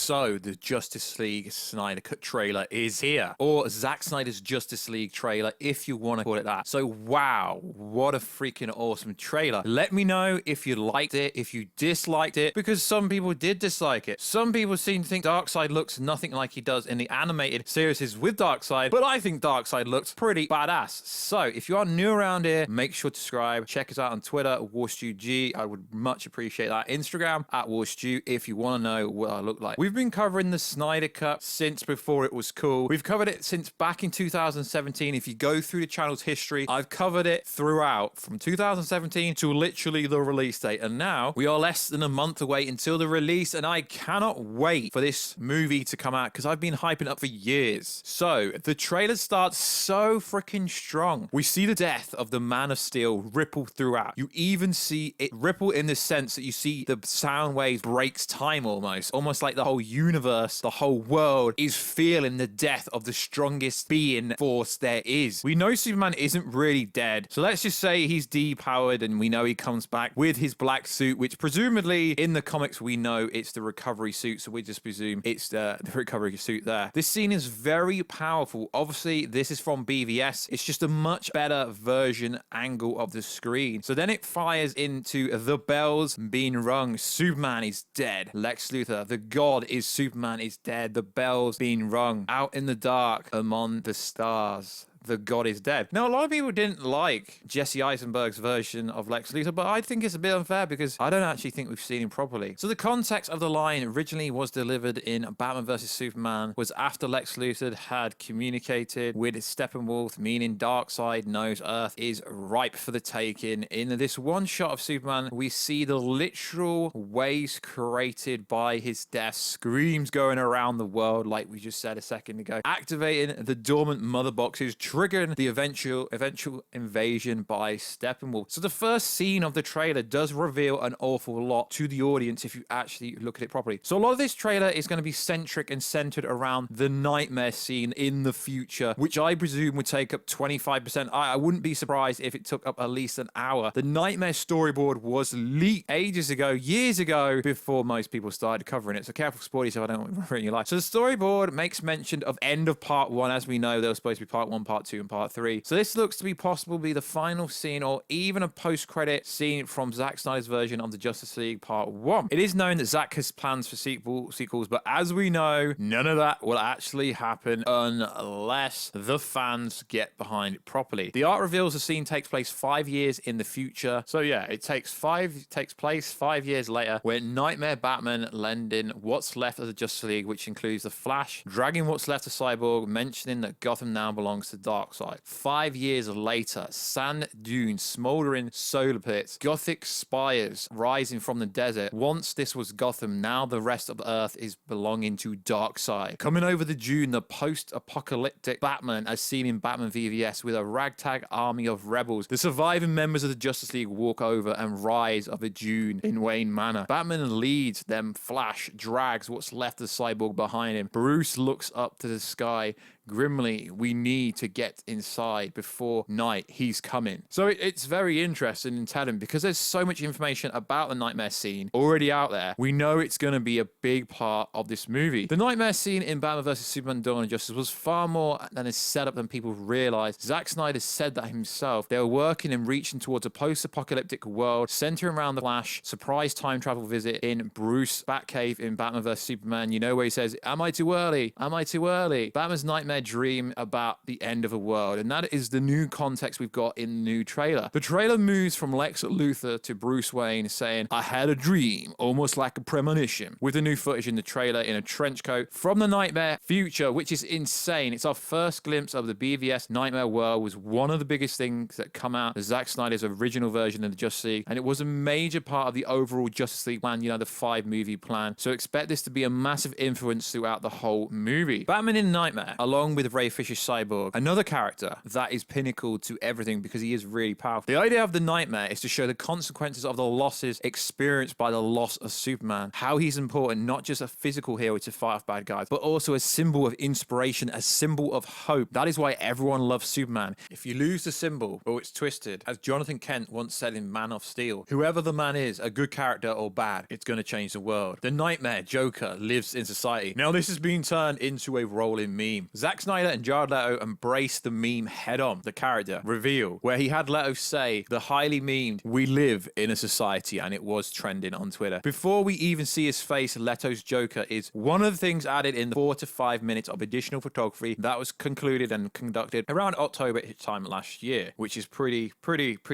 So the Justice League Snyder Cut trailer is here, or Zack Snyder's Justice League trailer, if you want to call it that. So wow, what a freaking awesome trailer. Let me know if you liked it, if you disliked it, because some people did dislike it. Some people seem to think Darkseid looks nothing like he does in the animated series with Darkseid, but I think Darkseid looks pretty badass. So if you are new around here, make sure to subscribe. Check us out on Twitter, WarstuG. I would much appreciate that. Instagram at Warstu if you want to know what I look like. We've been covering the Snyder Cut since before it was cool. We've covered it since back in 2017. If you go through the channel's history, I've covered it throughout from 2017 to literally the release date. And now we are less than a month away until the release, and I cannot wait for this movie to come out because I've been hyping up for years. So the trailer starts so freaking strong. We see the death of the Man of Steel ripple throughout. You even see it ripple in the sense that you see the sound waves breaks time almost like the whole universe, the whole world is feeling the death of the strongest being force there is. We know Superman isn't really dead, so let's just say he's depowered, and we know he comes back with his black suit, which presumably in the comics we know it's the recovery suit, so we just presume it's the recovery suit there. This scene is very powerful. Obviously this is from BVS, it's just a much better version angle of the screen. So then it fires into the bells being rung. Superman is dead. Lex Luthor, the god is Superman is dead. The bells being rung out in the dark among the stars. The god is dead. Now, a lot of people didn't like Jesse Eisenberg's version of Lex Luthor, but I think it's a bit unfair because I don't actually think we've seen him properly. So the context of the line originally was delivered in Batman vs. Superman was after Lex Luthor had communicated with Steppenwolf, meaning Darkseid knows Earth is ripe for the taking. In this one shot of Superman, we see the literal waves created by his death, screams going around the world like we just said a second ago, activating the dormant mother boxes, triggering the eventual invasion by Steppenwolf. So the first scene of the trailer does reveal an awful lot to the audience if you actually look at it properly. So a lot of this trailer is going to be centric and centered around the Knightmare scene in the future, which I presume would take up 25%. I wouldn't be surprised if it took up at least an hour. The Knightmare storyboard was leaked ages ago, years ago, before most people started covering it. So careful spoilers if I don't ruin your life. So the storyboard makes mention of end of part 1. As we know, there was supposed to be part 1, part 2, and part 3. So this looks to be possibly the final scene or even a post-credit scene from Zack Snyder's version of the Justice League part 1. It is known that Zack has plans for sequels, but as we know, none of that will actually happen unless the fans get behind it properly. The art reveals the scene takes place 5 years in the future. So yeah, it takes place 5 years later, where Knightmare Batman lending what's left of the Justice League, which includes the Flash, dragging what's left of Cyborg, mentioning that Gotham now belongs to Darkseid. 5 years later, sand dunes, smoldering solar pits, gothic spires rising from the desert. Once this was Gotham, now the rest of Earth is belonging to Darkseid. Coming over the dune, the post-apocalyptic Batman as seen in Batman VVS with a ragtag army of rebels. The surviving members of the Justice League walk over and rise of the dune in Wayne Manor. Batman leads them. Flash drags what's left of Cyborg behind him. Bruce looks up to the sky grimly. We need to get inside before night. He's coming. So it's very interesting in telling because there's so much information about the Knightmare scene already out there. We know it's going to be a big part of this movie. The Knightmare scene in Batman vs. Superman Dawn of Justice was far more than a setup than people realized. Zack Snyder said that himself. They were working and reaching towards a post-apocalyptic world centering around the Flash, surprise time travel visit in Bruce Batcave in Batman vs. Superman. You know where he says, "Am I too early? Am I too early?" Batman's nightmare dream about the end of a world, and that is the new context we've got in the new trailer. The trailer moves from Lex Luthor to Bruce Wayne saying, "I had a dream, almost like a premonition," with the new footage in the trailer in a trench coat from the Nightmare future, which is insane. It's our first glimpse of the BVS Nightmare world. Was one of the biggest things that come out of Zack Snyder's original version of the Justice League, and it was a major part of the overall Justice League plan, you know, the 5-movie plan. So expect this to be a massive influence throughout the whole movie. Batman in Nightmare, along along with Ray Fisher's cyborg, another character that is pinnacle to everything because he is really powerful. The idea of the Knightmare is to show the consequences of the losses experienced by the loss of Superman, how he's important, not just a physical hero to fight off bad guys, but also a symbol of inspiration, a symbol of hope. That is why everyone loves Superman. If you lose the symbol or it's twisted, as Jonathan Kent once said in Man of Steel, whoever the man is, a good character or bad, it's going to change the world. The Knightmare, Joker, lives in society. Now this is being turned into a rolling meme. Zack Snyder and Jared Leto embraced the meme head on. The character reveal, where he had Leto say the highly memed, "We live in a society," and it was trending on Twitter. Before we even see his face, Leto's Joker is one of the things added in the 4 to 5 minutes of additional photography that was concluded and conducted around October time last year, which is pretty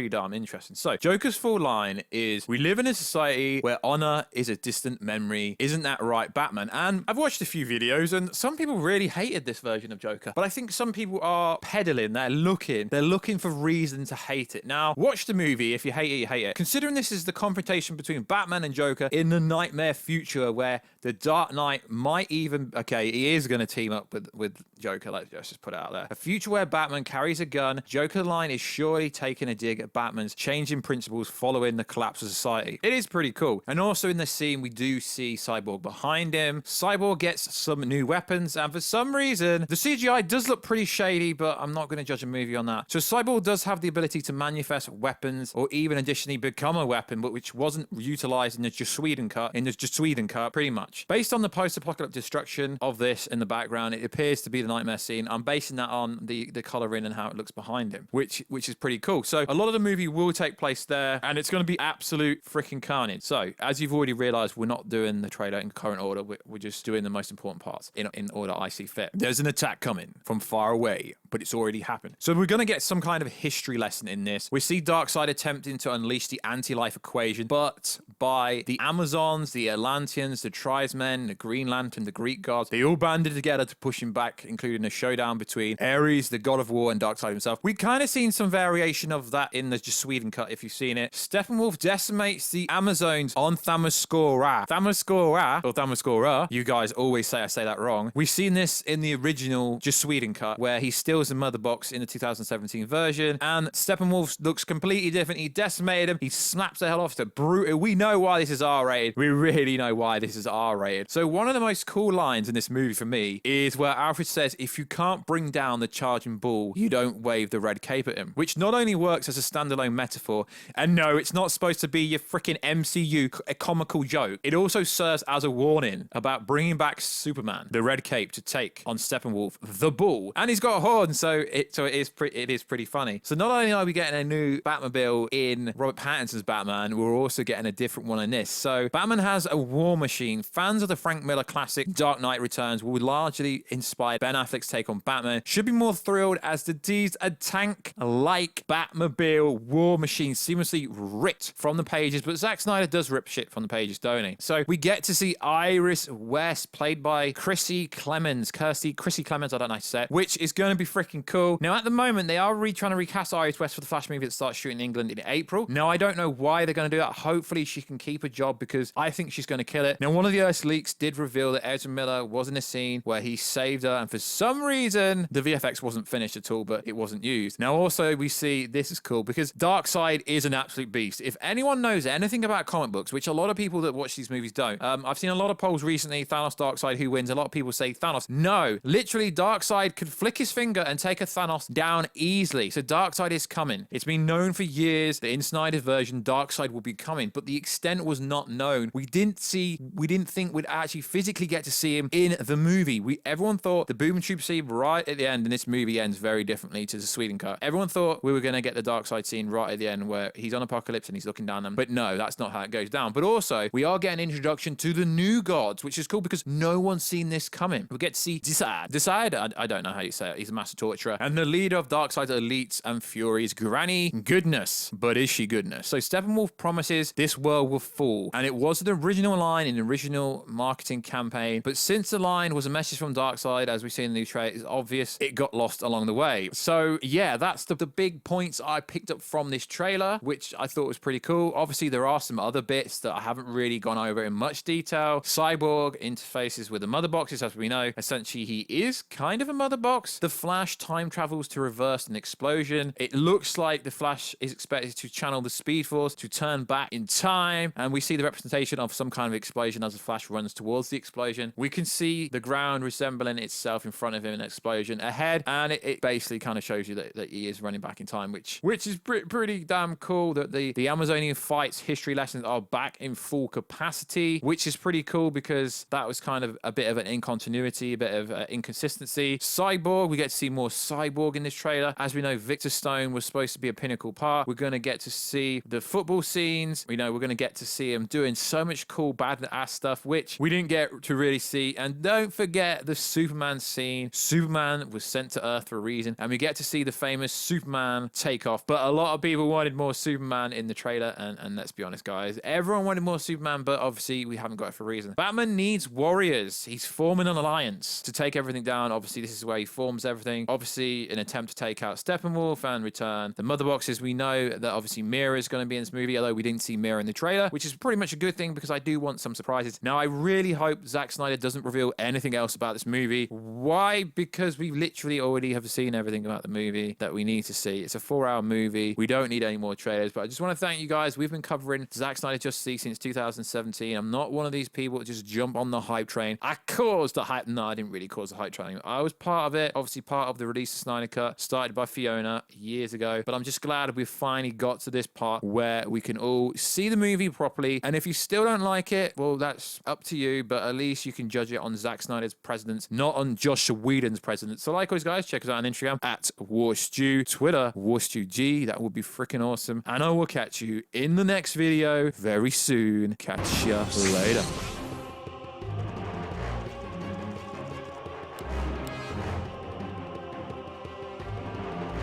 darn interesting. So Joker's full line is, "We live in a society where honor is a distant memory. Isn't that right, Batman?" And I've watched a few videos and some people really hated this version of Joker, but I think some people are peddling, they're looking for reason to hate it. Now watch the movie. If you hate it, you hate it. Considering this is the confrontation between Batman and Joker in the Knightmare future, where the Dark Knight might even, okay, he is going to team up with Joker, let's just put it out there. A future where Batman carries a gun, Joker line is surely taking a dig at Batman's changing principles following the collapse of society. It is pretty cool. And also in this scene, we do see Cyborg behind him. Cyborg gets some new weapons, and for some reason, the CGI does look pretty shady, but I'm not going to judge a movie on that. So Cyborg does have the ability to manifest weapons, or even additionally become a weapon, but which wasn't utilized in the Joss Whedon cut, pretty much. Based on the post-apocalyptic destruction of this in the background, it appears to be the Nightmare scene. I'm basing that on the coloring and how it looks behind him, which is pretty cool. So a lot of the movie will take place there, and it's going to be absolute freaking carnage. So as you've already realized, we're not doing the trailer in current order. We're just doing the most important parts in order I see fit. There's an attack coming from far away, but it's already happened. So we're going to get some kind of history lesson in this. We see Darkseid attempting to unleash the anti-life equation, but by the Amazons, the Atlanteans, the Tribesmen, the Green Lantern, the Greek gods, they all banded together to push him back, including a showdown between Ares, the god of war, and Darkseid himself. We kind of seen some variation of that in the Joss Whedon cut, if you've seen it. Steppenwolf decimates the Amazons on Themyscira. Themyscira. You guys always say I say that wrong. We've seen this in the original Joss Whedon cut, where he steals the mother box in the 2017 version, and Steppenwolf looks completely different. He decimated him. He snaps the hell off. It's brutal. We know why this is R-rated. We really know why this is R-rated. So one of the most cool lines in this movie for me is where Alfred says, "If you can't bring down the charging bull, you don't wave the red cape at him," which not only works as a standalone metaphor, and no, it's not supposed to be your freaking MCU a comical joke. It also serves as a warning about bringing back Superman, the red cape, to take on Steppenwolf, the bull, and he's got a horn, so it is pretty funny. So not only are we getting a new Batmobile in Robert Pattinson's Batman, we're also getting a different one in this. So Batman has a war machine. Fans of the Frank Miller classic Dark Knight Returns will largely inspire Ben Affleck's take on Batman. Should be more thrilled as the teased a tank-like Batmobile war machine seamlessly ripped from the pages, but Zack Snyder does rip shit from the pages, don't he? So we get to see Iris West, played by Chrissy Clemens, I don't know how to say it, which is going to be freaking cool. Now, at the moment, they are trying to recast Iris West for the Flash movie that starts shooting in England in April. Now, I don't know why they're going to do that. Hopefully, she can keep a job, because I think she's going to kill it. Now, one of the early leaks did reveal that Ezra Miller was in a scene where he saved her, and for some reason, the VFX wasn't finished at all, but it wasn't used. Now, also, we see, this is cool, because Darkseid is an absolute beast. If anyone knows anything about comic books, which a lot of people that watch these movies don't, I've seen a lot of polls recently, Thanos, Darkseid, who wins? A lot of people say Thanos. No, literally, Darkseid could flick his finger and take a Thanos down easily. So Darkseid is coming. It's been known for years that in Snyder's version, Darkseid will be coming, but the extent was not known. We didn't think we'd actually physically get to see him in the movie. Everyone thought the Boom and Troop scene right at the end, and this movie ends very differently to the Sweden cut. Everyone thought we were going to get the Darkseid scene right at the end where he's on Apocalypse and he's looking down them, but no, that's not how it goes down. But also, we are getting an introduction to the new gods, which is cool because no one's seen this coming. We get to see Decide. I don't know how you say it. He's a master torturer, and the leader of Darkseid's elites and Furies, Granny Goodness. But is she goodness? So Steppenwolf promises this world will fall, and it was the original line in the original marketing campaign, but since the line was a message from Darkseid, as we see in the new trailer, it's obvious it got lost along the way. So yeah, that's the big points I picked up from this trailer, which I thought was pretty cool. Obviously, there are some other bits that I haven't really gone over in much detail. Cyborg interfaces with the mother boxes, as we know. Essentially, he is kind of a mother box. The Flash time travels to reverse an explosion. It looks like the Flash is expected to channel the Speed Force to turn back in time, and we see the representation of some kind of explosion as the Flash runs towards the explosion. We can see the ground resembling itself in front of him in an explosion ahead, and it basically kind of shows you that he is running back in time, which is pretty damn cool. That the Amazonian fights history lessons are back in full capacity, which is pretty cool because that was kind of a bit of an incontinuity, a bit of inconsistency. Cyborg, we get to see more Cyborg in this trailer. As we know, Victor Stone was supposed to be a pinnacle part. We're going to get to see the football scenes. We know we're going to get to see him doing so much cool badass stuff, which we didn't get to really see. And don't forget the Superman scene. Superman was sent to Earth for a reason, and we get to see the famous Superman takeoff. But a lot of people wanted more Superman in the trailer, and let's be honest, guys, everyone wanted more Superman, but obviously we haven't got it for a reason. Batman needs warriors. He's forming an alliance to take everything down. Obviously, this is where he forms everything. Obviously, an attempt to take out Steppenwolf and return the mother boxes. We know that obviously Mira is going to be in this movie, although we didn't see Mira in the trailer, which is pretty much a good thing because I do want some surprises. Now, I really hope Zack Snyder doesn't reveal anything else about this movie. Why? Because we literally already have seen everything about the movie that we need to see. It's a 4-hour movie. We don't need any more trailers, but I just want to thank you guys. We've been covering Zack Snyder Justice League since 2017. I'm not one of these people that just jump on the hype train. I caused the hype. No, I didn't really cause the hype train. I was part of it, obviously part of the release of Snyder Cut, started by Fiona years ago, but I'm just glad we've finally got to this part where we can all see the movie properly. And if you still don't like it, well, that's up to you, but at least you can judge it on Zack Snyder's presidents, not on Josh Whedon's presidents. So like always, guys, check us out on Instagram at Warstu, Twitter, WarstuG. That would be freaking awesome. And I will catch you in the next video very soon. Catch ya later.